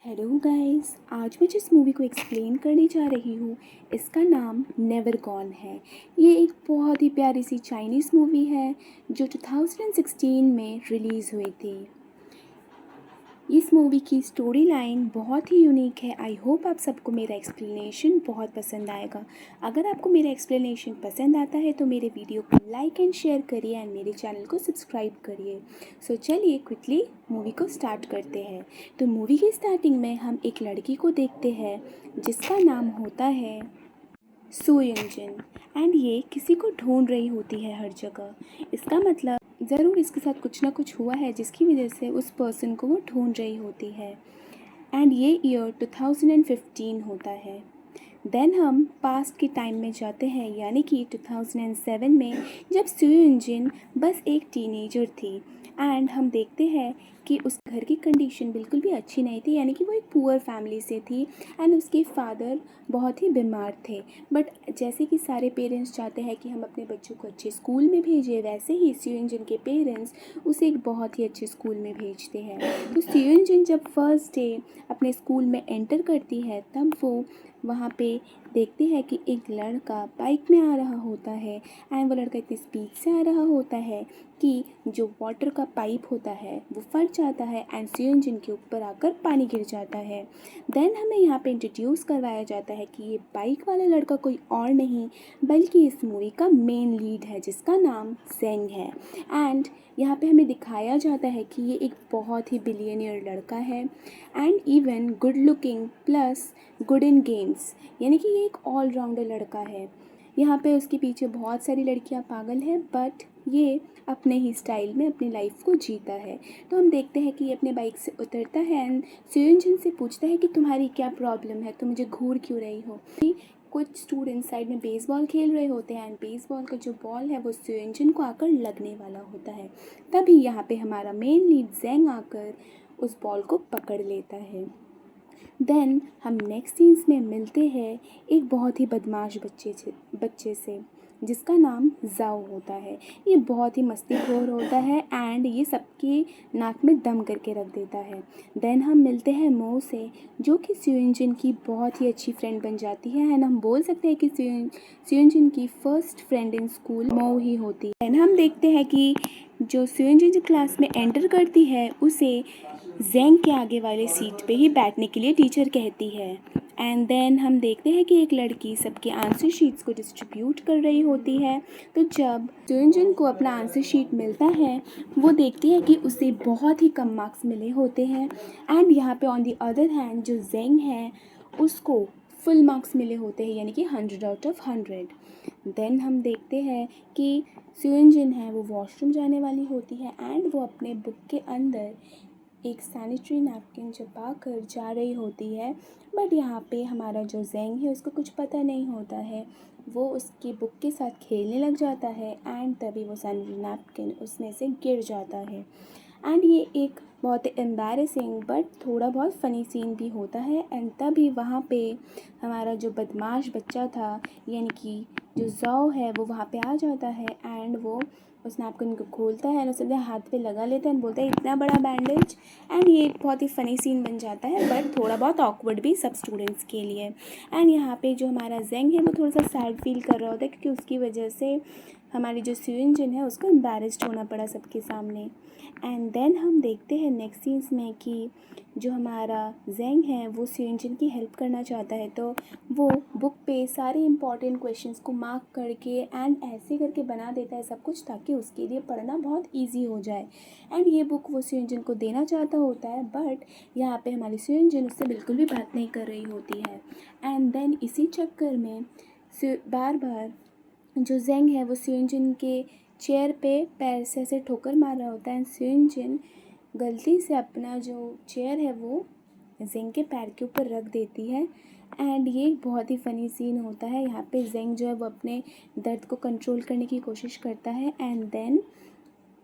Hello guys, आज मैं जिस मूवी को एक्सप्लेन करने जा रही हूँ इसका नाम नेवर गॉन है। ये एक बहुत ही प्यारी सी चाइनीज़ मूवी है जो 2016 में रिलीज़ हुई थी। इस मूवी की स्टोरी लाइन बहुत ही यूनिक है। आई होप आप सबको मेरा एक्सप्लेनेशन बहुत पसंद आएगा। अगर आपको मेरा एक्सप्लेनेशन पसंद आता है तो मेरे वीडियो को लाइक एंड शेयर करिए एंड मेरे चैनल को सब्सक्राइब करिए। सो चलिए क्विकली मूवी को स्टार्ट करते हैं। तो मूवी की स्टार्टिंग में हम एक लड़की को देखते हैं जिसका नाम होता है सू युनजिन एंड ये किसी को ढूंढ रही होती है हर जगह। इसका मतलब ज़रूर इसके साथ कुछ ना कुछ हुआ है जिसकी वजह से उस पर्सन को वो ढूंढ रही होती है। एंड ये ईयर 2015 होता है। देन हम पास्ट के टाइम में जाते हैं, यानी कि 2007 में, जब सू युनजिन बस एक टीनेजर थी। एंड हम देखते हैं कि उस घर की कंडीशन बिल्कुल भी अच्छी नहीं थी, यानी कि वो एक पुअर फैमिली से थी एंड उसके फादर बहुत ही बीमार थे। बट जैसे कि सारे पेरेंट्स चाहते हैं कि हम अपने बच्चों को अच्छे स्कूल में भेजें, वैसे ही सू युनजिन के पेरेंट्स उसे एक बहुत ही अच्छे स्कूल में भेजते हैं। तो सू युनजिन जब फर्स्ट डे अपने स्कूल में एंटर करती है तब वो वहाँ पे देखते हैं कि एक लड़का बाइक में आ रहा होता है एंड वो लड़का इतनी स्पीड से आ रहा होता है कि जो वाटर का पाइप होता है वो फट जाता है एंड सू युनजिन के ऊपर आकर पानी गिर जाता है। देन हमें यहाँ पे इंट्रोड्यूस करवाया जाता है कि ये बाइक वाला लड़का कोई और नहीं बल्कि इस मूवी का मेन लीड है जिसका नाम जेंग है। एंड यहाँ पे हमें दिखाया जाता है कि ये एक बहुत ही बिलियनियर लड़का है and even good looking plus good in games, यानी कि ये एक ऑलराउंडर लड़का है। यहाँ पे उसके पीछे बहुत सारी लड़कियाँ पागल हैं बट ये अपने ही स्टाइल में अपनी लाइफ को जीता है। तो हम देखते हैं कि ये अपने बाइक से उतरता है एंड सू युनजिन से पूछता है कि तुम्हारी क्या प्रॉब्लम है, तुम मुझे घूर क्यों रही हो। कुछ स्टूडेंट्स साइड में बेसबॉल खेल रहे होते हैं एंड बेसबॉल का जो बॉल है वो सू युनजिन को आकर लगने वाला होता है। तभी यहाँ पे हमारा मेन लीड जेंग आकर उस बॉल को पकड़ लेता है। देन हम नेक्स्ट सीन्स में मिलते हैं एक बहुत ही बदमाश बच्चे से जिसका नाम जाओ होता है। ये बहुत ही मस्तीखोर होता है एंड ये सबके नाक में दम करके रख देता है। देन हम मिलते हैं मो से जो कि सू युनजिन की बहुत ही अच्छी फ्रेंड बन जाती है एंड हम बोल सकते हैं कि सू युनजिन की फर्स्ट फ्रेंड इन स्कूल मो ही होती है। देन हम देखते हैं कि जो सू युनजिन जो क्लास में एंटर करती है उसे जेंग के आगे वाले सीट पे ही बैठने के लिए टीचर कहती है। एंड देन हम देखते हैं कि एक लड़की सबके आंसर शीट्स को डिस्ट्रीब्यूट कर रही होती है। तो जब सू युनजिन को अपना आंसर शीट मिलता है वो देखती है कि उसे बहुत ही कम मार्क्स मिले होते हैं एंड यहाँ पे ऑन दी अदर हैंड जो जेंग है उसको फुल मार्क्स मिले होते हैं, यानी कि 100 आउट ऑफ 100। देन हम देखते हैं कि सू युनजिन है वो वॉशरूम जाने वाली होती है एंड वो अपने बुक के अंदर एक सैनिटरी नैपकिन छुपा कर जा रही होती है। बट यहाँ पे हमारा जो जेंग है उसको कुछ पता नहीं होता है। वो उसकी बुक के साथ खेलने लग जाता है एंड तभी वो सैनिटरी नैपकिन उसमें से गिर जाता है। एंड ये एक बहुत एम्बैरेसिंग बट थोड़ा बहुत फ़नी सीन भी होता है। एंड तभी वहाँ पे हमारा जो बदमाश बच्चा था, यानी कि जो जाओ है, वो वहाँ पे आ जाता है एंड वो उस नैपकिन को खोलता है एंड उसे अपने हाथ पे लगा लेता है एंड बोलता है इतना बड़ा बैंडेज। एंड ये एक बहुत ही फ़नी सीन बन जाता है बट थोड़ा बहुत ऑकवर्ड भी सब स्टूडेंट्स के लिए। एंड यहाँ पे जो हमारा जेंग है वो थोड़ा सा सैड फील कर रहा होता है क्योंकि उसकी वजह से हमारी जो सू युनजिन है उसको एम्बैरेस्ड होना पड़ा सबके सामने। एंड देन हम देखते हैं नेक्स्ट सीन्स में कि जो हमारा जेंग है वो सू युनजिन की हेल्प करना चाहता है। तो वो बुक पे सारे इंपॉर्टेंट क्वेश्चंस को मार्क करके एंड ऐसे करके बना देता है सब कुछ ताकि उसके लिए पढ़ना बहुत इजी हो जाए। एंड ये बुक वो सू युनजिन को देना चाहता होता है बट यहाँ पे हमारी सू युनजिन उससे बिल्कुल भी बात नहीं कर रही होती है। एंड देन इसी चक्कर में बार बार जो जेंग है वो सू युनजिन के चेयर पे पैर से ऐसे ठोकर मार रहा होता है एंड सू युनजिन गलती से अपना जो चेयर है वो जेंग के पैर के ऊपर रख देती है। एंड ये एक बहुत ही फ़नी सीन होता है। यहाँ पे जेंग जो है वो अपने दर्द को कंट्रोल करने की कोशिश करता है एंड देन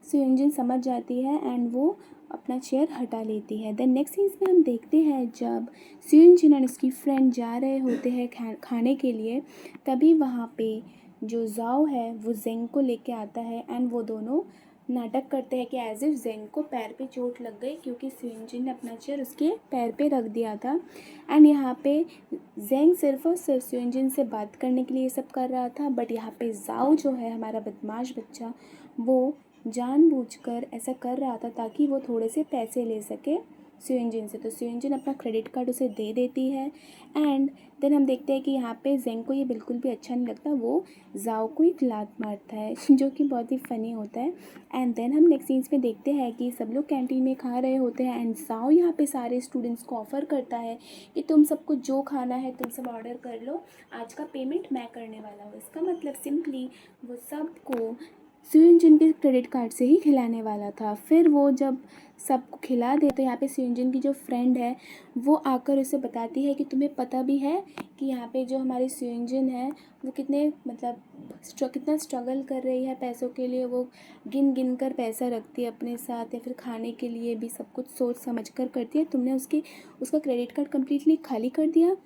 सू युनजिन समझ जाती है एंड वो अपना चेयर हटा लेती है। देन नेक्स्ट सीन्स में हम देखते हैं जब सू युनजिन और उसकी फ्रेंड जा रहे होते हैं खाने के लिए, तभी वहाँ पे जो जाओ है वो जेंग को लेके आता है एंड वो दोनों नाटक करते हैं कि एज इफ जेंग को पैर पे चोट लग गई क्योंकि स्यूनजिन ने अपना चेयर उसके पैर पे रख दिया था। एंड यहाँ पे जेंग सिर्फ और सिर्फ स्यूनजिन से बात करने के लिए ये सब कर रहा था, बट यहाँ पे जाओ जो है हमारा बदमाश बच्चा, वो जानबूझकर ऐसा कर रहा था ताकि वो थोड़े से पैसे ले सके स्यूनजिन से। तो स्यूनजिन अपना क्रेडिट कार्ड उसे दे देती है। एंड देन हम देखते हैं कि यहाँ पे जेंग को ये बिल्कुल भी अच्छा नहीं लगता, वो जाओ को एक लात मारता है जो कि बहुत ही फ़नी होता है। एंड देन हम नेक्स्ट सीन्स में देखते हैं कि सब लोग कैंटीन में खा रहे होते हैं एंड जाओ यहाँ पे सारे स्टूडेंट्स को ऑफ़र करता है कि तुम सबको जो खाना है तुम सब ऑर्डर कर लो, आज का पेमेंट मैं करने वाला हूँ। इसका मतलब सिंपली वो सबको स्यूनजिन के क्रेडिट कार्ड से ही खिलाने वाला था। फिर वो जब सबको खिला दे तो यहाँ पे स्यूनजिन की जो फ्रेंड है वो आकर उसे बताती है कि तुम्हें पता भी है कि यहाँ पे जो हमारी स्यूनजिन है वो कितने मतलब कितना स्ट्रगल कर रही है पैसों के लिए। वो गिन गिन कर पैसा रखती है अपने साथ, या फिर खाने के लिए भी सब कुछ सोच समझ कर करती है। तुमने उसका क्रेडिट कार्ड कम्प्लीटली खाली कर दिया।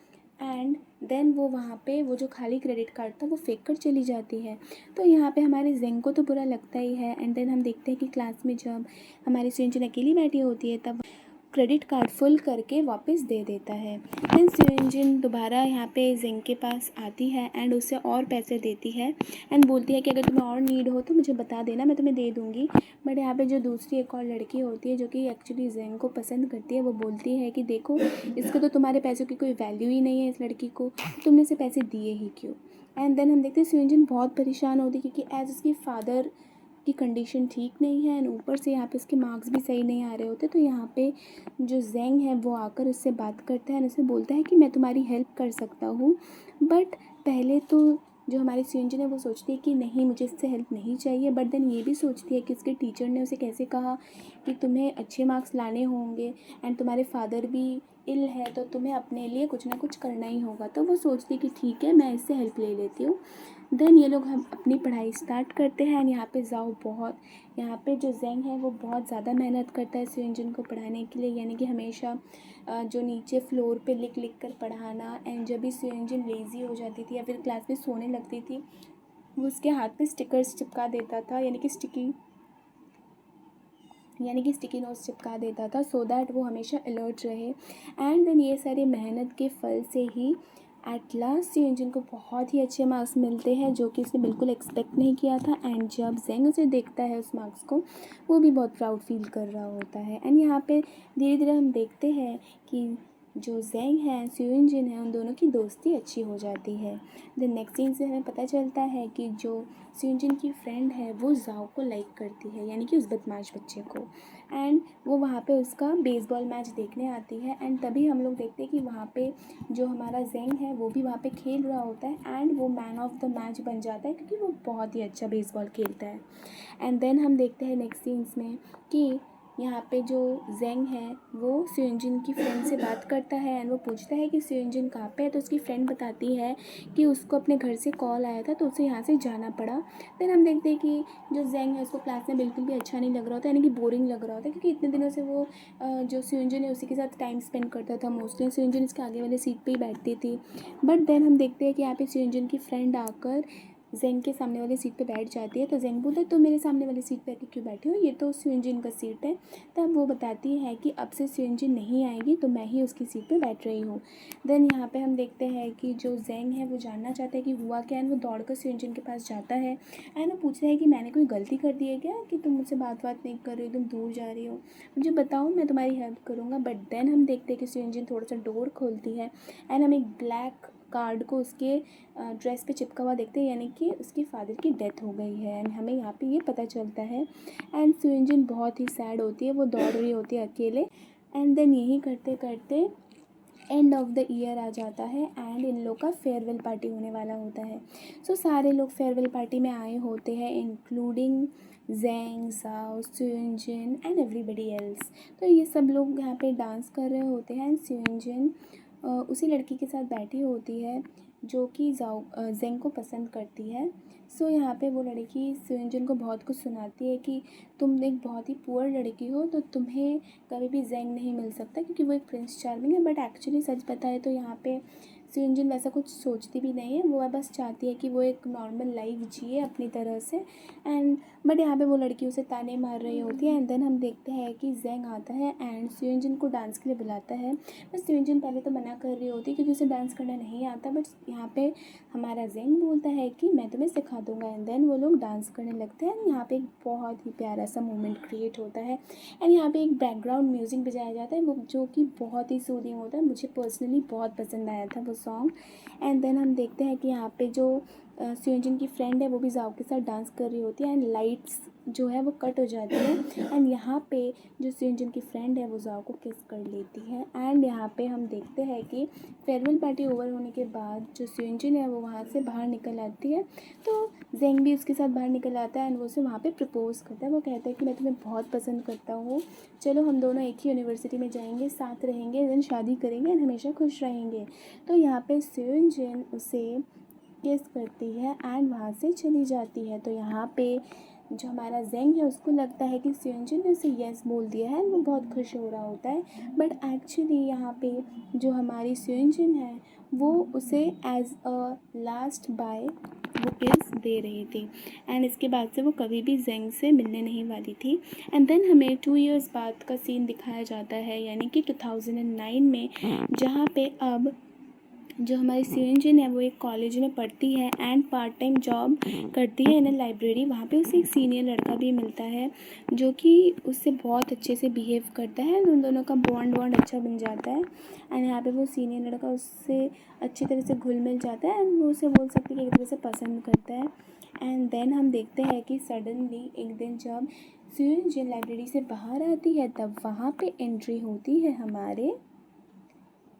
एंड देन वो वहाँ पे वो जो खाली क्रेडिट कार्ड था वो फेंक कर चली जाती है। तो यहाँ पे हमारे जेंग को तो बुरा लगता ही है। एंड देन हम देखते हैं कि क्लास में जब हमारी स्यूनजिन अकेली बैठी होती है तब क्रेडिट कार्ड फुल करके वापस दे देता है। देन स्यूनजिन दोबारा यहाँ पे जेंग के पास आती है एंड उसे और पैसे देती है एंड बोलती है कि अगर तुम्हें और नीड हो तो मुझे बता देना, मैं तुम्हें दे दूँगी। बट यहाँ पे जो दूसरी एक और लड़की होती है जो कि एक्चुअली जेंग को पसंद करती है, वो बोलती है कि देखो इसको तो तुम्हारे पैसों की कोई वैल्यू ही नहीं है, इस लड़की को तुमने इसे पैसे दिए ही क्यों। एंड देन हम देखते हैं स्यूनजिन बहुत परेशान होती है क्योंकि एज उसकी फादर की कंडीशन ठीक नहीं है एंड ऊपर से यहाँ पे उसके मार्क्स भी सही नहीं आ रहे होते। तो यहाँ पे जो जेंग है वो आकर उससे बात करता है और उसे बोलता है कि मैं तुम्हारी हेल्प कर सकता हूँ। बट पहले तो जो हमारी स्यूनजिन है वो सोचती है कि नहीं मुझे इससे हेल्प नहीं चाहिए, बट देन ये भी सोचती है कि उसके टीचर ने उसे कैसे कहा कि तुम्हें अच्छे मार्क्स लाने होंगे एंड तुम्हारे फादर भी इल है तो तुम्हें अपने लिए कुछ ना कुछ करना ही होगा। तो वो सोचती है कि ठीक है मैं इससे हेल्प ले लेती हूँ। देन ये लोग हम अपनी पढ़ाई स्टार्ट करते हैं एंड यहाँ पे जाओ बहुत यहाँ पे जो जेंग है वो बहुत ज़्यादा मेहनत करता है स्यूनजिन को पढ़ाने के लिए, यानी कि हमेशा जो नीचे फ्लोर पे लिख लिख कर पढ़ाना। एंड जब भी स्यूनजिन लेज़ी हो जाती थी या फिर क्लास में सोने लगती थी वो उसके हाथ पे स्टिकर्स चिपका देता था, यानी कि स्टिकी नोट्स चिपका देता था सो दैट वो हमेशा अलर्ट रहे। एंड देन ये सारी मेहनत के फल से ही एट लास्ट स्यूनजिन को बहुत ही अच्छे मार्क्स मिलते हैं जो कि उसने बिल्कुल एक्सपेक्ट नहीं किया था। एंड जब जेंग उसे देखता है उस मार्क्स को वो भी बहुत प्राउड फील कर रहा होता है। एंड यहाँ पे धीरे धीरे हम देखते हैं कि जो जेंग है स्यूनजिन है उन दोनों की दोस्ती अच्छी हो जाती है। देन नेक्स्ट सीन से हमें पता चलता है कि जो स्यूनजिन की फ्रेंड है वो जाओ को लाइक करती है, यानी कि उस बदमाश बच्चे को। एंड वो वहाँ पे उसका बेसबॉल मैच देखने आती है एंड तभी हम लोग देखते हैं कि वहाँ पे जो हमारा जेंग है वो भी वहाँ पे खेल रहा होता है एंड वो मैन ऑफ द मैच बन जाता है क्योंकि वो बहुत ही अच्छा बेसबॉल खेलता है। एंड देन हम देखते हैं नेक्स्ट सीन्स में कि यहाँ पे जो जेंग है वो स्यूनजिन की फ्रेंड से बात करता है एंड वो पूछता है कि स्यूनजिन कहाँ पे है। तो उसकी फ्रेंड बताती है कि उसको अपने घर से कॉल आया था तो उसे यहाँ से जाना पड़ा। देन हम देखते हैं कि जो जेंग है उसको क्लास में बिल्कुल भी अच्छा नहीं लग रहा होता, यानी कि बोरिंग लग रहा होता है क्योंकि इतने दिनों से वो जो स्यूनजिन है उसी के साथ टाइम स्पेंड करता था। मोस्टली स्यूनजिन इसके आगे वाले सीट पर ही बैठती थी। बट देन हम देखते हैं कि यहाँ पे स्यूनजिन की फ्रेंड आकर जेंग के सामने वाली सीट पे बैठ जाती है। तो जेंग बोलता है तो मेरे सामने वाली सीट पे आके क्यों बैठे हो, ये तो स्यूनजिन का सीट है। तब वो बताती है कि अब से स्यूनजिन नहीं आएगी तो मैं ही उसकी सीट पे बैठ रही हूँ। देन यहाँ पे हम देखते हैं कि जो जेंग है वो जानना चाहता है कि हुआ क्या एंड वो दौड़ कर स्यूनजिन के पास जाता है एंड वो पूछता है कि मैंने कोई गलती कर दी है क्या कि तुम मुझसे बात नहीं कर रही हो, तुम दूर जा रही हो, मुझे बताओ मैं तुम्हारी हेल्प करूँगा। बट देन हम देखते हैं कि स्यूनजिन थोड़ा सा डोर खोलती है एंड हम एक ब्लैक कार्ड को उसके ड्रेस पे चिपका हुआ देखते हैं, यानी कि उसकी फादर की डेथ हो गई है एंड हमें यहाँ पे ये पता चलता है। एंड स्यूनजिन बहुत ही सैड होती है, वो दौड़ रही होती है अकेले। एंड देन यही करते करते एंड ऑफ द ईयर आ जाता है एंड इन लोग का फेयरवेल पार्टी होने वाला होता है। सो सारे लोग फेयरवेल पार्टी में आए होते हैं इंक्लूडिंग जेंग, जाओ, स्यूनजिन एंड एवरीबडी एल्स। तो ये सब लोग यहाँ पे डांस कर रहे होते हैं एंड स्यूनजिन उसी लड़की के साथ बैठी होती है जो कि जेंग को पसंद करती है। सो यहाँ पे वो लड़की स्यूनजिन को बहुत कुछ सुनाती है कि तुम एक बहुत ही पुअर लड़की हो तो तुम्हें कभी भी जेंग नहीं मिल सकता क्योंकि वो एक प्रिंस चार्मिंग है। बट एक्चुअली सच बताए तो यहाँ पे सुयोंजिन वैसा कुछ सोचती भी नहीं है, वो बस चाहती है कि वो एक नॉर्मल लाइफ जिए अपनी तरह से। एंड बट यहाँ पे वो लड़की उसे ताने मार रही होती है। एंड देन हम देखते हैं कि जेंग आता है एंड सुयोंजिन को डांस के लिए बुलाता है। बस सुयोंजिन पहले तो मना कर रही होती है क्योंकि उसे डांस करना नहीं आता, बट यहाँ पे हमारा जेंग बोलता है कि मैं तुम्हें सिखा दूंगा। एंड देन वो लोग डांस करने लगते हैं। यहाँ पे एक बहुत ही प्यारा सा मोमेंट क्रिएट होता है। एंड यहाँ पे एक बैकग्राउंड म्यूजिक बजाया जाता है वो जो कि बहुत ही सूदिंग होता है। मुझे पर्सनली बहुत पसंद आया था वो सॉन्ग। एंड देन हम देखते हैं कि यहाँ पे जो सुयोंजिन की फ्रेंड है वो भी जाओ के साथ डांस कर रही होती है। एंड लाइट्स जो है वो कट हो जाती है। एंड यहाँ पे जो सुयोंजिन की फ्रेंड है वो जाओ को किस कर लेती है। एंड यहाँ पे हम देखते हैं कि फेयरवेल पार्टी ओवर होने के बाद जो सुयोंजिन है वो वहाँ से बाहर निकल आती है, तो जेंग भी उसके साथ बाहर निकल आता है। एंड वो उसे वहाँ पे प्रपोज करता है। वो कहता है कि मैं तुम्हें बहुत पसंद करता हूँ, चलो हम दोनों एक ही यूनिवर्सिटी में जाएंगे, साथ रहेंगे, देन शादी करेंगे एंड हमेशा खुश रहेंगे। तो यहाँ पे सुयोंजिन उसे किस करती है एंड वहाँ से चली जाती है। तो यहाँ पे जो हमारा जेंग है उसको लगता है कि सुयोंजिन ने उसे येस बोल दिया है, वो बहुत खुश हो रहा होता है। बट एक्चुअली यहाँ पे जो हमारी सुयोंजिन है वो उसे एज अ लास्ट बाय वो किस दे रही थी। एंड इसके बाद से वो कभी भी जेंग से मिलने नहीं वाली थी। एंड देन हमें 2 इयर्स बाद का सीन दिखाया जाता है, यानी कि 2009 में, जहाँ पे अब जो हमारी सुयोंजिन है वो एक कॉलेज में पढ़ती है एंड पार्ट टाइम जॉब करती है इन अ लाइब्रेरी। वहाँ पे उसे एक सीनियर लड़का भी मिलता है जो कि उससे बहुत अच्छे से बिहेव करता है। उन दोनों का बॉन्ड अच्छा बन जाता है। एंड यहाँ पे वो सीनियर लड़का उससे अच्छी तरह से घुल मिल जाता है एंड वो उसे बोल सकते हैं कि एक तरह से पसंद करता है। एंड देन हम देखते हैं कि सडनली एक दिन जब सुयोंजिन लाइब्रेरी से बाहर आती है तब वहाँ पे एंट्री होती है हमारे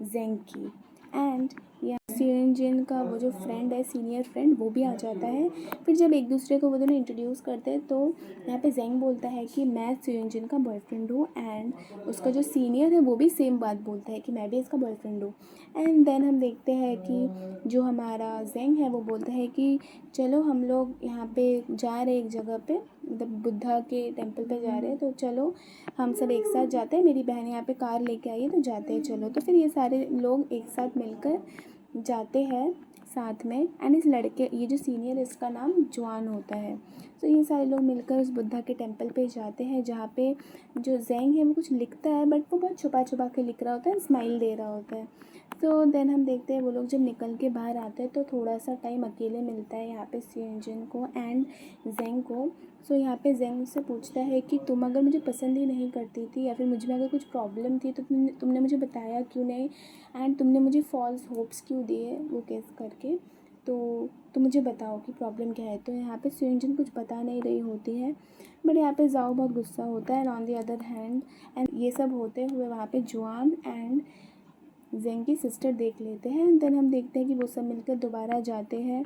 जेंग की। एंड यहाँ सुयोंजिन का वो जो फ्रेंड है, सीनियर फ्रेंड, वो भी आ जाता है। फिर जब एक दूसरे को वो दोनों इंट्रोड्यूस करते हैं तो यहाँ पे जेंग बोलता है कि मैं सुयोंजिन का बॉयफ्रेंड हूँ। एंड उसका जो सीनियर है वो भी सेम बात बोलता है कि मैं भी इसका बॉयफ्रेंड हूँ। एंड देन हम देखते हैं कि जो हमारा जेंग है वो बोलता है कि चलो हम लोग यहाँ पे जा रहे एक जगह पे, मतलब बुद्धा के टेम्पल पे जा रहे हैं, तो चलो हम सब एक साथ जाते हैं, मेरी बहन यहाँ पे कार लेके आई है तो जाते हैं चलो। तो फिर ये सारे लोग एक साथ मिलकर जाते हैं साथ में। एंड इस लड़के, ये जो सीनियर है इसका नाम जुआन होता है। तो ये सारे लोग मिलकर उस बुद्धा के टेम्पल पे जाते हैं जहाँ पे जो जेंग है वो कुछ लिखता है, बट वो बहुत छुपा छुपा के लिख रहा होता है, स्माइल दे रहा होता है। तो देन हम देखते हैं वो लोग जब निकल के बाहर आते हैं तो थोड़ा सा टाइम अकेले मिलता है यहाँ पे सुयोंजिन को एंड जेंग को। सो यहाँ पे जेंग से पूछता है कि तुम अगर मुझे पसंद ही नहीं करती थी या फिर मुझ में अगर कुछ प्रॉब्लम थी तो तुमने मुझे बताया क्यों नहीं, एंड तुमने मुझे फॉल्स होप्स क्यों दिए वो केस करके, तो तुम मुझे बताओ कि प्रॉब्लम क्या है। तो यहाँ पे सुयोंजिन कुछ बता नहीं रही होती है, बट यहाँ पे जाओ बहुत गुस्सा होता है। And on the other hand and ये सब होते हुए वहाँ पे जुआन एंड जेंग की सिस्टर देख लेते हैं। देन हम देखते हैं कि वो सब मिलकर दोबारा जाते हैं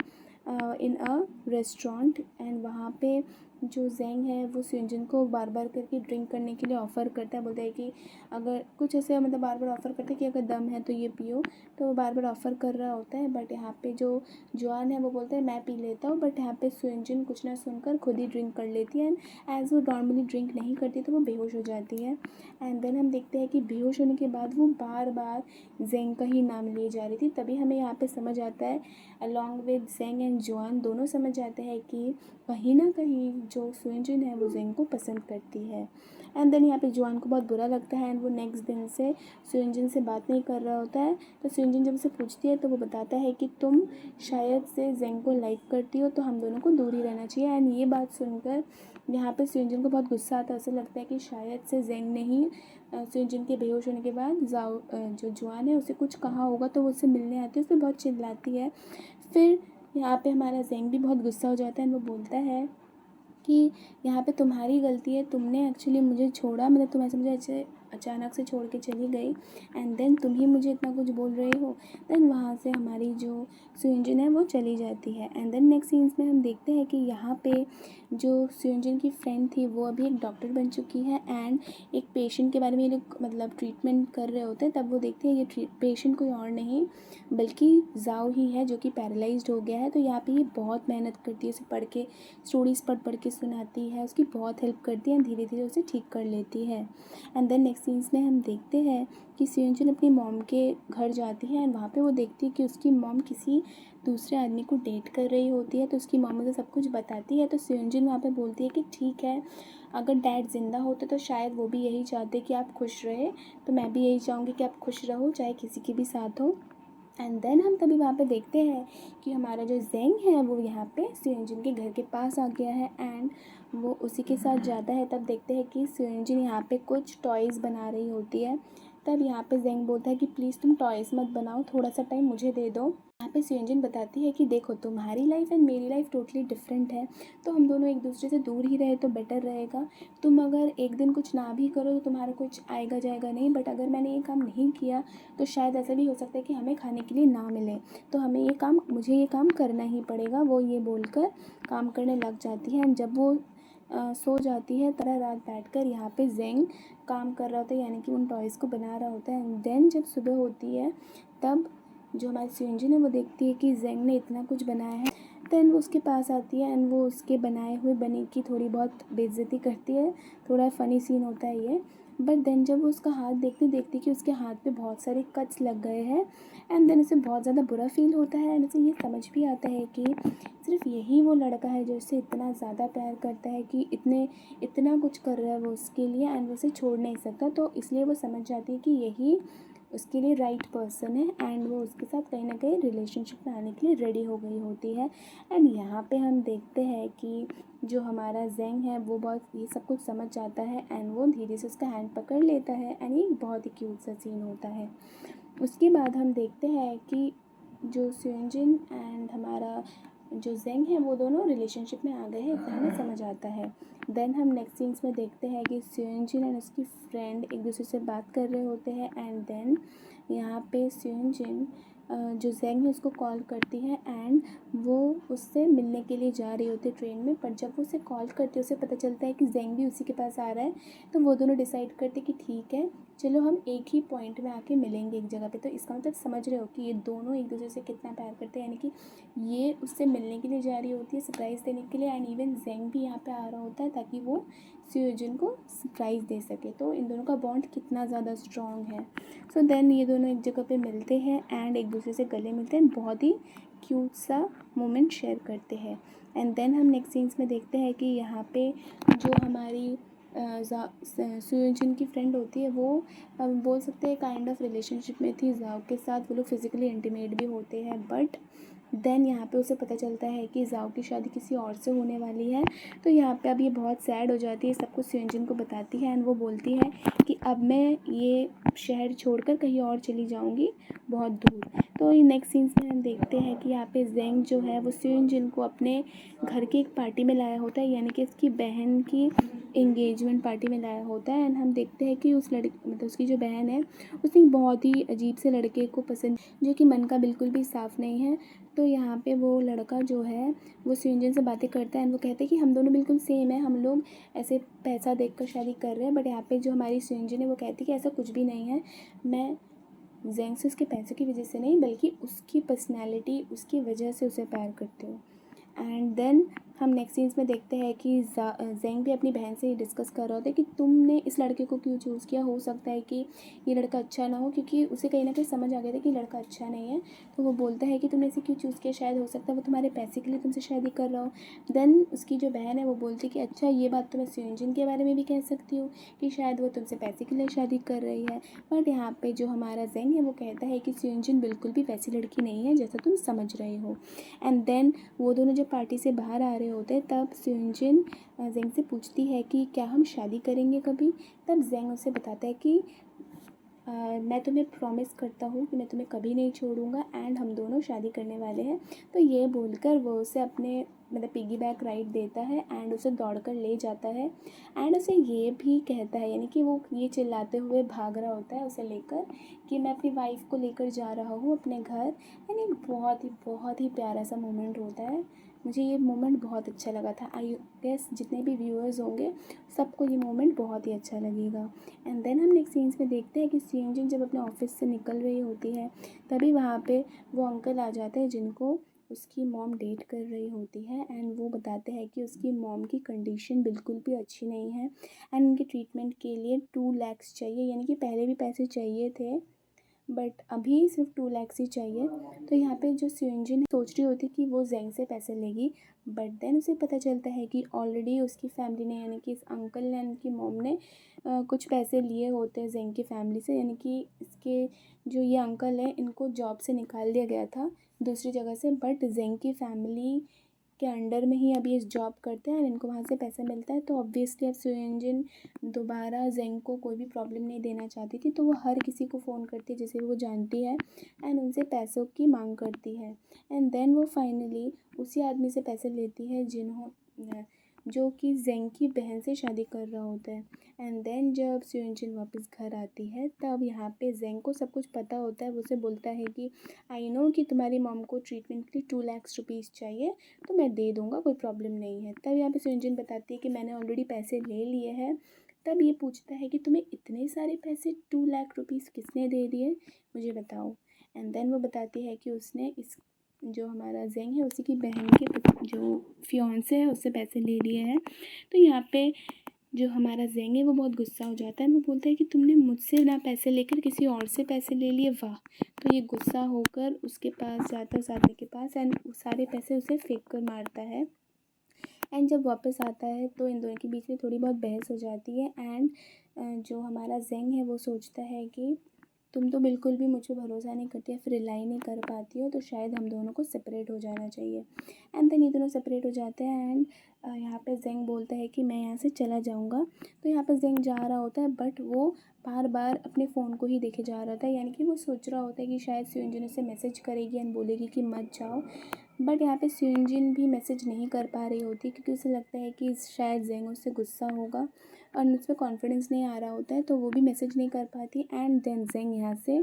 इन अ रेस्टोरेंट। एंड वहाँ पे जो जेंग है वो सुयोंजिन को बार बार करके ड्रिंक करने के लिए ऑफ़र करता है। बोलता है कि अगर कुछ ऐसे, मतलब बार बार ऑफ़र करता है कि अगर दम है तो ये पियो, तो वो बार बार ऑफ़र कर रहा होता है। बट यहाँ पे जो जुआन है वो बोलता है मैं पी लेता हूँ, बट यहाँ पे सुयोंजिन कुछ ना सुनकर खुद ही ड्रिंक कर लेती है। एंड एज़ वो नॉर्मली ड्रिंक नहीं करती तो वो बेहोश हो जाती है। एंड देन हम देखते हैं कि बेहोश होने के बाद वो बार बार जेंग का ही नाम लिए जा रही थी। तभी हमें यहाँ पे समझ आता है, अलॉन्ग विद जेंग एंड जुआन दोनों समझ जाते हैं कि कहीं ना कहीं जो सुयोंजिन है वो जेंग को पसंद करती है। एंड देन यहाँ पे जुआन को बहुत बुरा लगता है एंड वो नेक्स्ट दिन से सुयोंजिन से बात नहीं कर रहा होता है। तो सुयोंजिन जब उसे पूछती है तो वो बताता है कि तुम शायद से जेंग को लाइक करती हो तो हम दोनों को दूर ही रहना चाहिए। एंड ये बात सुनकर यहाँ पे सुयोंजिन को बहुत गुस्सा आता है। उसे लगता है कि शायद से जेंग ने ही सुयोंजिन के बेहोश होने के बाद जो जुआन है उसे कुछ कहा होगा, तो वो उससे मिलने आती है, उस पर बहुत चिल्लाती है। फिर यहाँ पे हमारा जेंग भी बहुत गुस्सा हो जाता है एंड वो बोलता है कि यहाँ पे तुम्हारी गलती है, तुमने एक्चुअली मुझे छोड़ा, मतलब तुम ऐसे मुझे ऐसे अचानक से छोड़ के चली गई एंड देन तुम ही मुझे इतना कुछ बोल रही हो। देन वहाँ से हमारी जो सुयोंजिन है वो चली जाती है। एंड देन नेक्स्ट सीन्स में हम देखते हैं कि यहाँ पे जो सुयोंजिन की फ्रेंड थी वो अभी एक डॉक्टर बन चुकी है एंड एक पेशेंट के बारे में ये लोग मतलब ट्रीटमेंट कर रहे होते हैं। तब वो देखते हैं ये पेशेंट कोई और नहीं बल्कि जाओ ही है जो कि पैरालाइज्ड हो गया है। तो यहाँ पे ये बहुत मेहनत करती है, उसे पढ़ के स्टोरीज़ पढ़ पढ़ के सुनाती है, उसकी बहुत हेल्प करती है एंड धीरे धीरे उसे ठीक कर लेती है। And then next next scenes में हम देखते हैं कि सुयोंजुन अपनी मॉम के घर जाती है एंड वहाँ पे वो देखती है कि उसकी मॉम किसी दूसरे आदमी को डेट कर रही होती है। तो उसकी मॉम उसे सब कुछ बताती है। तो सुयोंजुन वहाँ पे बोलती है कि ठीक है, अगर डैड ज़िंदा होते तो शायद वो भी यही चाहते कि आप खुश रहे, तो मैं भी यही चाहूँगी कि आप खुश रहो चाहे किसी के भी साथ हो। एंड देन हम तभी वहाँ पे देखते हैं कि हमारा जो ज़ेंग है वो यहाँ पे सुयोंजुन के घर के पास आ गया है एंड वो उसी के साथ जाता है। तब देखते हैं कि सुयोंजुन यहाँ पे कुछ टॉयज़ बना रही होती है। तब यहाँ पे ज़ेंग बोलता है कि प्लीज़ तुम टॉयज़ मत बनाओ, थोड़ा सा टाइम मुझे दे दो। यहाँ पे सुयोंजुन बताती है कि देखो, तुम्हारी लाइफ एंड मेरी लाइफ टोटली डिफरेंट है, तो हम दोनों एक दूसरे से दूर ही रहे तो बेटर रहेगा। तुम अगर एक दिन कुछ ना भी करो तो तुम्हारा कुछ आएगा जाएगा नहीं, बट अगर मैंने ये काम नहीं किया तो शायद ऐसा भी हो सकता है कि हमें खाने के लिए ना मिले, तो मुझे ये काम करना ही पड़ेगा। वो ये बोलकर काम करने लग जाती है एंड जब वो सो जाती है सारा रात बैठकर यहाँ पे ज़ेंग काम कर रहा होता है, यानी कि उन टॉयज़ को बना रहा होता है। एंड देन जब सुबह होती है तब जो हमारी सुयोंजुन है वो देखती है कि ज़ेंग ने इतना कुछ बनाया है। देन वो उसके पास आती है एंड वो उसके बनाए हुए बने की थोड़ी बहुत बेइज्जती करती है। थोड़ा फ़नी सीन होता है ये। बट देन जब वो उसका हाथ देखती कि उसके हाथ पे बहुत सारे कट्स लग गए हैं एंड देन उसे बहुत ज़्यादा बुरा फील होता है एंड उसे ये समझ भी आता है कि सिर्फ यही वो लड़का है जो उससे इतना ज़्यादा प्यार करता है कि इतना कुछ कर रहा है वो उसके लिए एंड वो उसे छोड़ नहीं सकता। तो इसलिए वो समझ जाती है कि यही उसके लिए राइट पर्सन है एंड वो उसके साथ कहीं ना कहीं रिलेशनशिप में आने के लिए रेडी हो गई होती है। एंड यहाँ पे हम देखते हैं कि जो हमारा ज़ेंग है वो बहुत ये सब कुछ समझ जाता है एंड वो धीरे से उसका हैंड पकड़ लेता है एंड ये बहुत ही क्यूट सा सीन होता है। उसके बाद हम देखते हैं कि जो सुयोंजुन एंड हमारा जो ज़ेंग है वो दोनों रिलेशनशिप में आ गए हैं, इतना हमें समझ आता है। देन हम नेक्स्ट सीन्स में देखते हैं कि सुयोंजुन एंड उसकी फ्रेंड एक दूसरे से बात कर रहे होते हैं एंड देन यहाँ पे सुयोंजुन जो ज़ेंग है उसको कॉल करती है एंड वो उससे मिलने के लिए जा रही होती है ट्रेन में। पर जब वो उसे कॉल करती है उसे पता चलता है कि ज़ेंग भी उसी के पास आ रहा है। तो वो दोनों डिसाइड करते कि ठीक है, चलो हम एक ही पॉइंट में आके मिलेंगे एक जगह पे। तो इसका मतलब समझ रहे हो कि ये दोनों एक दूसरे से कितना प्यार करते हैं, यानी कि ये उससे मिलने के लिए जा रही होती है सरप्राइज़ देने के लिए एंड इवन ज़ेंग भी यहाँ पे आ रहा होता है ताकि वो सुयोजुन को सरप्राइज़ दे सके। तो इन दोनों का बॉन्ड कितना ज़्यादा स्ट्रॉन्ग है। सो देन ये दोनों एक जगह पे मिलते हैं एंड एक दूसरे से गले मिलते हैं, बहुत ही क्यूट सा मोमेंट शेयर करते हैं। एंड देन हम नेक्स्ट सीन्स में देखते हैं कि यहाँ पे जो हमारी सुयोजुन की फ्रेंड होती है वो बोल सकते हैं काइंड ऑफ रिलेशनशिप में थी जाओ के साथ। वो लोग फिज़िकली इंटीमेट भी होते हैं बट देन यहाँ पे उसे पता चलता है कि जाओ की शादी किसी और से होने वाली है। तो यहाँ पे अब ये बहुत सैड हो जाती है, सब कुछ सुयोंजुन को बताती है एंड वो बोलती है कि अब मैं ये शहर छोड़कर कहीं और चली जाऊँगी, बहुत दूर। तो ये नेक्स्ट सीन्स में हम देखते हैं कि यहाँ पे ज़ेंग जो है वो सुयोंजुन को अपने घर की एक पार्टी में लाया होता है, यानी कि उसकी बहन की एंगेजमेंट पार्टी में लाया होता है। एंड हम देखते हैं कि उस लड़की मतलब उसकी जो बहन है उसने बहुत ही अजीब से लड़के को पसंद, जो कि मन का बिल्कुल भी साफ़ नहीं है। तो यहाँ पे वो लड़का जो है वो सुयोंजुन से बातें करता है एंड वो कहते हैं कि हम दोनों बिल्कुल सेम है, हम लोग ऐसे पैसा देखकर शादी कर रहे हैं। बट यहाँ पे जो हमारी सुयोंजुन है वो कहती है कि ऐसा कुछ भी नहीं है, मैं ज़ेंग से उसके पैसों की वजह से नहीं बल्कि उसकी पर्सनैलिटी उसकी वजह से उसे प्यार करती हूँ। एंड देन हम नेक्स्ट सीन्स में देखते हैं कि ज़ेंग भी अपनी बहन से ही डिस्कस कर रहा होता है कि तुमने इस लड़के को क्यों चूज़ किया, हो सकता है कि ये लड़का अच्छा ना हो, क्योंकि उसे कहीं ना कहीं समझ आ गया था कि लड़का अच्छा नहीं है। तो वो बोलता है कि तुमने इसे क्यों चूज़ किया, शायद हो सकता है वो तुम्हारे पैसे के लिए तुमसे शादी कर रहा हो। देन उसकी जो बहन है वो बोलती है कि अच्छा ये बात तो मैं सुयोंजुन के बारे में भी कह सकती हूँ कि शायद वो तुमसे पैसे के लिए शादी कर रही है। बट यहाँ पे जो हमारा ज़ेंग है वो कहता है कि सुयोंजुन बिल्कुल भी वैसी लड़की नहीं है जैसा तुम समझ रहे हो। एंड देन वो दोनों जब पार्टी से बाहर आ रहे होते हैं तब सुयोंजुन ज़ेंग से पूछती है कि क्या हम शादी करेंगे कभी। तब ज़ेंग उसे बताता है कि मैं तुम्हें प्रॉमिस करता हूँ कि मैं तुम्हें कभी नहीं छोड़ूंगा एंड हम दोनों शादी करने वाले हैं। तो ये बोलकर वो उसे अपने मतलब पिगी बैक राइड देता है एंड उसे दौड़कर ले जाता है एंड उसे ये भी कहता है, यानी कि वो ये चिल्लाते हुए भाग रहा होता है उसे लेकर कि मैं अपनी वाइफ को लेकर जा रहा हूँ अपने घर। यानी बहुत ही प्यारा सा मोमेंट होता है। मुझे ये मोमेंट बहुत अच्छा लगा था। आई गेस जितने भी व्यूअर्स होंगे सबको ये मोमेंट बहुत ही अच्छा लगेगा। एंड देन हम नेक्स्ट सीन्स में देखते हैं कि सुयोंजुन जब अपने ऑफिस से निकल रही होती है तभी वहाँ पे वो अंकल आ जाते हैं जिनको उसकी मॉम डेट कर रही होती है एंड वो बताते हैं कि उसकी मॉम की कंडीशन बिल्कुल भी अच्छी नहीं है एंड उनके ट्रीटमेंट के लिए 2 lakhs चाहिए, यानी कि पहले भी पैसे चाहिए थे बट अभी सिर्फ 2 lakhs ही चाहिए। तो यहाँ पे जो स्यूंजिन सोच रही होती कि वो जेंग से पैसे लेगी, बट देन उसे पता चलता है कि ऑलरेडी उसकी फैमिली ने, यानी कि इस अंकल ने, उनकी मॉम ने कुछ पैसे लिए होते हैं जेंग की फैमिली से, यानी कि इसके जो ये अंकल है इनको जॉब से निकाल दिया गया था दूसरी जगह से, बट जेंग की फैमिली के अंडर में ही अभी इस जॉब करते हैं और इनको वहाँ से पैसा मिलता है। तो ऑब्वियसली अब सुयोंजिन दोबारा जेंग को कोई भी प्रॉब्लम नहीं देना चाहती थी, तो वो हर किसी को फ़ोन करती है जिसे वो जानती है एंड उनसे पैसों की मांग करती है एंड देन वो फाइनली उसी आदमी से पैसे लेती है जो कि जेंग की बहन से शादी कर रहा होता है। एंड देन जब सुयोंजिन वापस घर आती है तब यहाँ पे जेंग को सब कुछ पता होता है। वो उसे बोलता है कि आई नो कि तुम्हारी मॉम को ट्रीटमेंट के लिए 2 lakhs रुपीज़ चाहिए, तो मैं दे दूँगा, कोई प्रॉब्लम नहीं है। तब यहाँ पे सुयोंजिन बताती है कि मैंने ऑलरेडी पैसे ले लिए हैं। तब ये पूछता है कि तुम्हें इतने सारे पैसे 2 लाख रुपीज़ किसने दे दिए, मुझे बताओ। एंड देन वो बताती है कि उसने इस जो हमारा जेंग है उसी की बहन के जो फियांसे है उससे पैसे ले लिए हैं। तो यहाँ पे जो हमारा जेंग है वो बहुत गुस्सा हो जाता है। वो बोलता है कि तुमने मुझसे ना पैसे लेकर किसी और से पैसे ले लिए, वाह। तो ये गुस्सा होकर उसके पास जाता है उस आदमी के पास एंड सारे पैसे उसे फेंक कर मारता है। एंड जब वापस आता है तो इन दोनों के बीच में थोड़ी बहुत बहस हो जाती है एंड जो हमारा जेंग है वो सोचता है कि तुम तो बिल्कुल भी मुझ पे भरोसा नहीं करती या फिर रिलाई नहीं कर पाती हो, तो शायद हम दोनों को सेपरेट हो जाना चाहिए। एंड देन ये दोनों सेपरेट हो जाते हैं एंड यहाँ पे जेंग बोलता है कि मैं यहाँ से चला जाऊँगा। तो यहाँ पे जेंग जा रहा होता है बट वो बार बार अपने फ़ोन को ही देखे जा रहा था, यानी कि वो सोच रहा होता है कि शायद सुयोंजिन उसे मैसेज करेगी एंड बोलेगी कि मत जाओ। बट यहाँ पे सुयोंजिन भी मैसेज नहीं कर पा रही होती क्योंकि उसे लगता है कि शायद जेंग उससे गुस्सा होगा और मुझ पर कॉन्फिडेंस नहीं आ रहा होता है, तो वो भी मैसेज नहीं कर पाती। एंड देन जेंग यहाँ से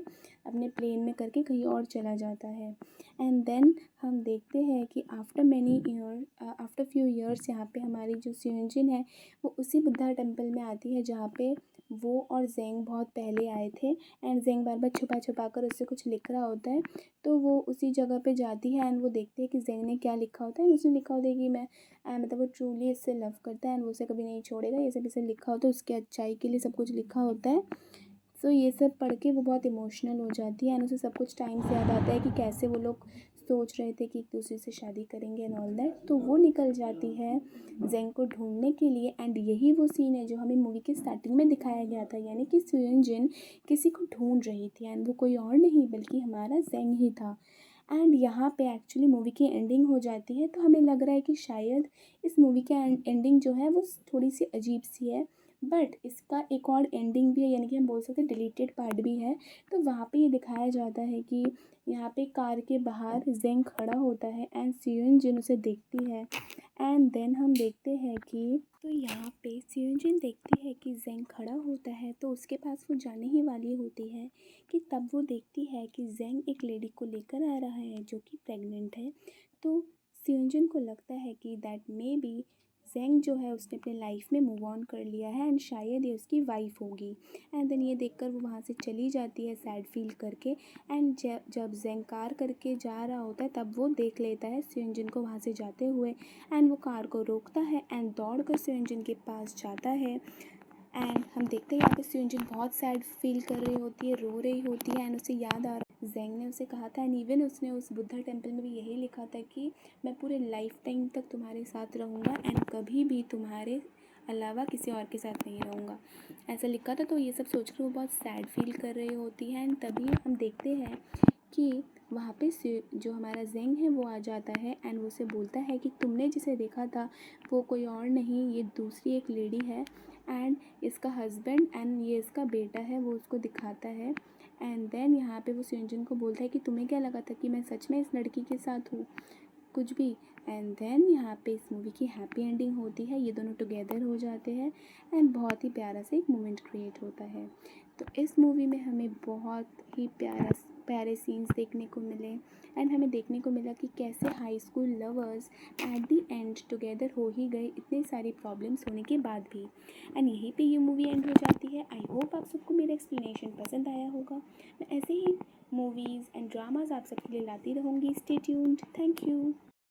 अपने प्लेन में करके कहीं और चला जाता है। एंड देन हम देखते हैं कि आफ्टर फ्यू ईयर्स यहाँ पे हमारी जो सुयोंजिन है वो उसी बुद्धा टेम्पल में आती है जहाँ पे वो और जेंग बहुत पहले आए थे एंड जेंग बार बार छुपा छुपा कर उससे कुछ लिख रहा होता है। तो वो उसी जगह पे जाती है एंड वो देखती है कि जेंग ने क्या लिखा होता है। उसने लिखा होता है कि मैं मतलब वो ट्रूली इससे लव करता है एंड वो उसे कभी नहीं छोड़ेगा, ये सब इसे लिखा होता है, उसकी अच्छाई के लिए सब कुछ लिखा होता है। सो ये सब पढ़ के वो बहुत इमोशनल हो जाती है एंड उसे सब कुछ टाइम से याद आता है कि कैसे वो लोग सोच रहे थे कि एक दूसरे से शादी करेंगे एंड ऑल दैट। तो वो निकल जाती है जेंग को ढूंढने के लिए एंड यही वो सीन है जो हमें मूवी के स्टार्टिंग में दिखाया गया था, यानी कि सुयोंजिन किसी को ढूंढ रही थी एंड वो कोई और नहीं बल्कि हमारा जेंग ही था। एंड यहाँ पे एक्चुअली मूवी की एंडिंग हो जाती है, तो हमें लग रहा है कि शायद इस मूवी की एंडिंग जो है वो थोड़ी सी अजीब सी है, बट इसका एक और एंडिंग भी है, यानी कि हम बोल सकते हैं डिलीटेड पार्ट भी है। तो वहाँ पे ये दिखाया जाता है कि यहाँ पे कार के बाहर जेंग खड़ा होता है एंड सियोंजिन उसे देखती है एंड देन हम देखते हैं कि तो यहाँ पे सियोंजिन देखती है कि जेंग खड़ा होता है तो उसके पास वो जाने ही वाली होती है कि तब वो देखती है कि जेंग एक लेडी को लेकर आ रहा है जो कि प्रेग्नेंट है। तो सियोंजिन को लगता है कि दैट मे बी जेंग जो है उसने अपने लाइफ में मूव ऑन कर लिया है एंड शायद ये उसकी वाइफ होगी। एंड देन ये देखकर वो वहाँ से चली जाती है सैड फील करके एंड जब जेंग कार करके जा रहा होता है तब वो देख लेता है सियोंजिन को वहाँ से जाते हुए एंड वो कार को रोकता है एंड दौड़ कर सियोंजिन के पास जाता है। एंड हम देखते हैं यहाँ पे सियोंजिन बहुत सैड फील कर रही होती है, रो रही होती है एंड उसे याद आ रहा है जेंग ने उसे कहा था एंड इवन उसने उस बुद्धा टेम्पल में भी यही लिखा था कि मैं पूरे लाइफ टाइम तक तुम्हारे साथ रहूँगा एंड कभी भी तुम्हारे अलावा किसी और के साथ नहीं रहूँगा, ऐसा लिखा था। तो ये सब सोचकर वो बहुत सैड फील कर रही होती है एंड तभी हम देखते हैं कि वहाँ पे जो हमारा जेंग है वो आ जाता है एंड वो उसे बोलता है कि तुमने जिसे देखा था वो कोई और नहीं, ये दूसरी एक लेडी है एंड इसका हस्बैंड एंड ये इसका बेटा है, वो उसको दिखाता है। एंड देन यहाँ पे वो सियोंजिन को बोलता है कि तुम्हें क्या लगा था कि मैं सच में इस लड़की के साथ हूँ, कुछ भी। एंड देन यहाँ पे इस मूवी की हैप्पी एंडिंग होती है, ये दोनों टुगेदर हो जाते हैं एंड बहुत ही प्यारा सा एक मोमेंट क्रिएट होता है। तो इस मूवी में हमें बहुत ही प्यारे सीन्स देखने को मिले एंड हमें देखने को मिला कि कैसे high school lovers at the and together हो ही गए इतने सारी प्रॉब्लम्स होने के बाद भी। एंड यहीं पे ये मूवी एंड हो जाती है। आई होप आप सबको मेरा एक्सप्लेनेशन पसंद आया होगा। मैं ऐसे ही मूवीज़ एंड ड्रामाज़ आप सबके लिए लाती रहूँगी। Stay tuned. Thank you.